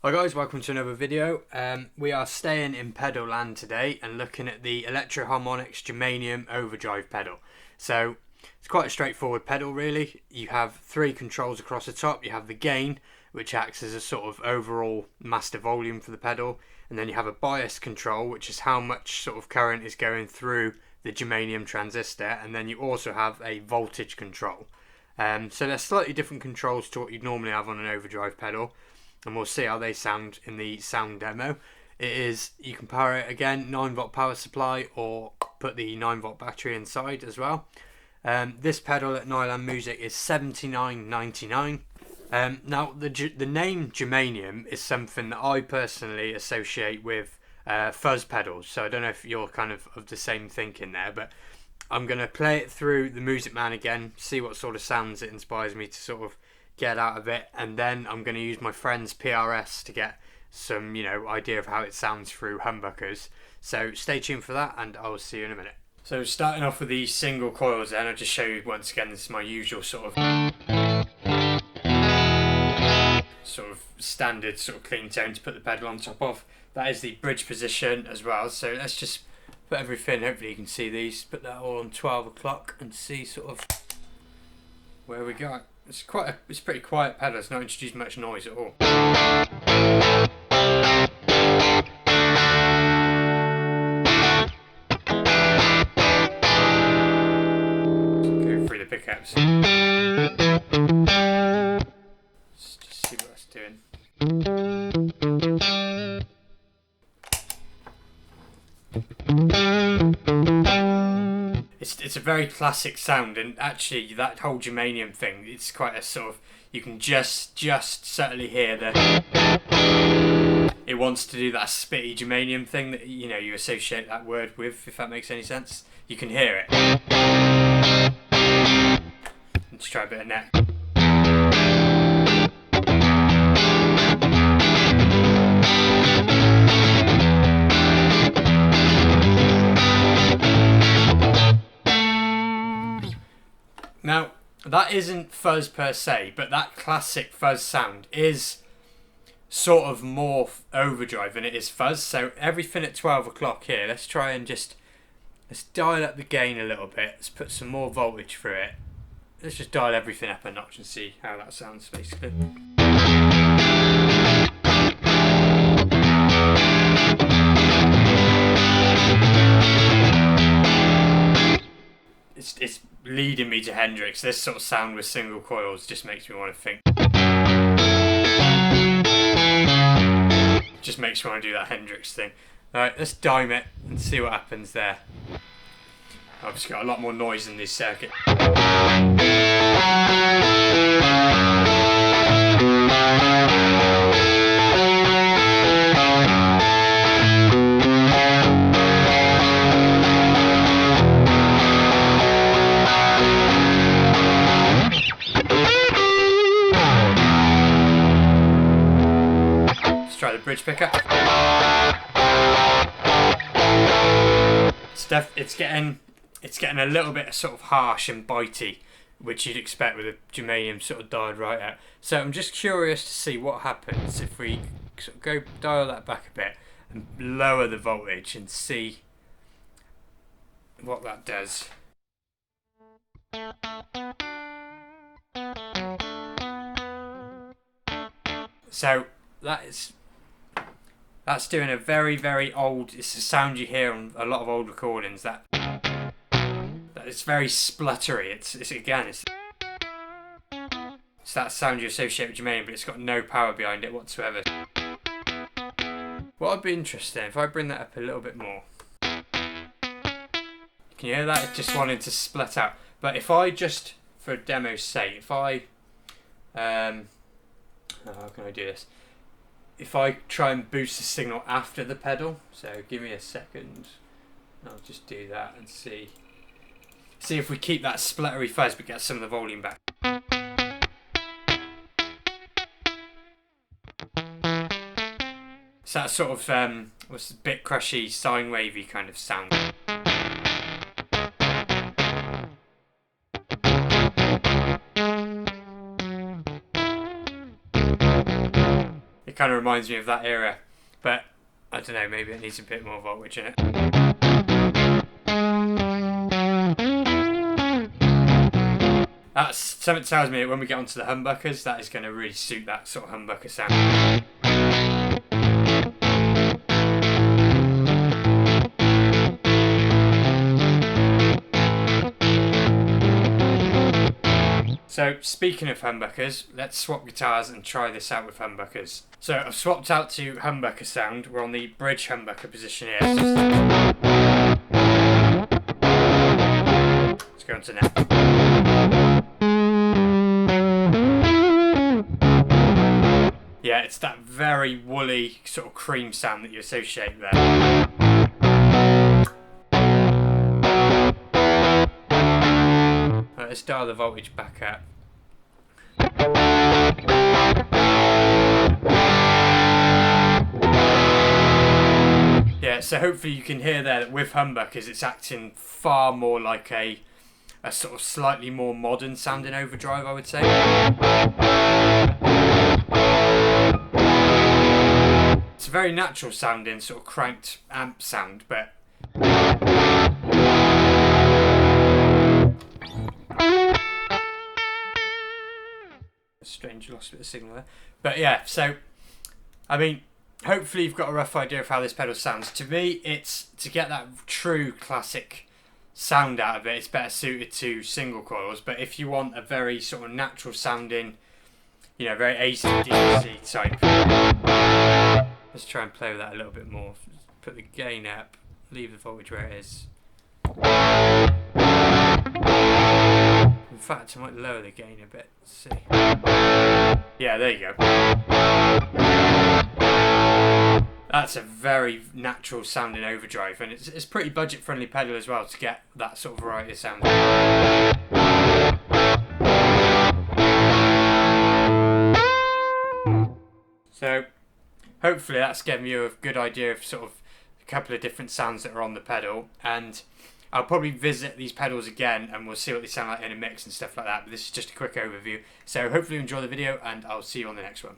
Hi guys, welcome to another video. We are staying in pedal land today and looking at the Electro Harmonix Germanium Overdrive pedal. So it's quite a straightforward pedal really. You have three controls across the top. You have the gain, which acts as a sort of overall master volume for the pedal, and then you have a bias control, which is how much sort of current is going through the germanium transistor, and then you also have a voltage control. So they're slightly different controls to what you'd normally have on an overdrive pedal, and we'll see how they sound in the sound demo. You can power it again, 9-volt power supply, or put the 9-volt battery inside as well. This pedal at Nyland Music is $79.99. Now the name Germanium is something that I personally associate with fuzz pedals, so I don't know if you're kind of the same thinking there, but I'm going to play it through the Music Man again, see what sort of sounds it inspires me to sort of get out of it, and then I'm going to use my friend's PRS to get some, idea of how it sounds through humbuckers. So stay tuned for that, and I'll see you in a minute. So starting off with these single coils then, I'll just show you once again, this is my usual sort of standard sort of clean tone to put the pedal on top of. That is the bridge position as well, so let's just put everything, hopefully you can see these, put that all on 12 o'clock and see sort of where we go. It's pretty quiet pedal, it's not introduced much noise at all. Go through the pickups. Let's just see what that's doing. It's a very classic sound, and actually that whole germanium thing, it's quite a sort of, you can just subtly hear it wants to do that spitty germanium thing that you associate that word with, if that makes any sense. You can hear it. Let's try a bit of neck. Now, that isn't fuzz per se, but that classic fuzz sound is sort of more overdrive than it is fuzz. So everything at 12 o'clock here, let's try and let's dial up the gain a little bit. Let's put some more voltage through it. Let's just dial everything up a notch and see how that sounds basically. It's leading me to Hendrix. This sort of sound with single coils just makes me want to think. Just makes me want to do that Hendrix thing. Alright, let's dime it and see what happens there. I've just got a lot more noise in this circuit. Try the bridge pickup. It's getting a little bit sort of harsh and bitey, which you'd expect with a germanium sort of dialed right out. So I'm just curious to see what happens if we sort of go dial that back a bit and lower the voltage and see what that does. So that's doing a very, very old, it's a sound you hear on a lot of old recordings, that it's very spluttery. It's that sound you associate with germanium, but it's got no power behind it whatsoever. What would be interesting if I bring that up a little bit more. Can you hear that? It's just wanting to split out. But if I just, for a demo's sake, if I how can I do this? If I try and boost the signal after the pedal, so give me a second, I'll just do that and see if we keep that spluttery fuzz but get some of the volume back. So that sort of what's a bit crushy, sine wavy kind of sound. It kind of reminds me of that era, but I don't know, maybe it needs a bit more voltage in it. That's something tells me that when we get onto the humbuckers, that is going to really suit that sort of humbucker sound. So speaking of humbuckers, let's swap guitars and try this out with humbuckers. So I've swapped out to humbucker sound. We're on the bridge humbucker position here. Let's go into now. Yeah, it's that very woolly sort of cream sound that you associate there. Let's dial the voltage back up. Yeah, so hopefully you can hear there that with humbuckers it's acting far more like a sort of slightly more modern sounding overdrive, I would say. It's a very natural sounding sort of cranked amp sound, but strange loss a bit of signal there. But yeah, so I mean, hopefully you've got a rough idea of how this pedal sounds. To me, it's to get that true classic sound out of it, it's better suited to single coils. But if you want a very sort of natural sounding, you know, very AC/DC type, let's try and play with that a little bit more. Put the gain up, leave the voltage where it is. In fact, I might lower the gain a bit. Let's see. Yeah, there you go. That's a very natural sounding overdrive, and it's pretty budget friendly pedal as well to get that sort of variety of sound. So hopefully that's given you a good idea of sort of a couple of different sounds that are on the pedal, and I'll probably visit these pedals again and we'll see what they sound like in a mix and stuff like that, but this is just a quick overview. So hopefully you enjoy the video and I'll see you on the next one.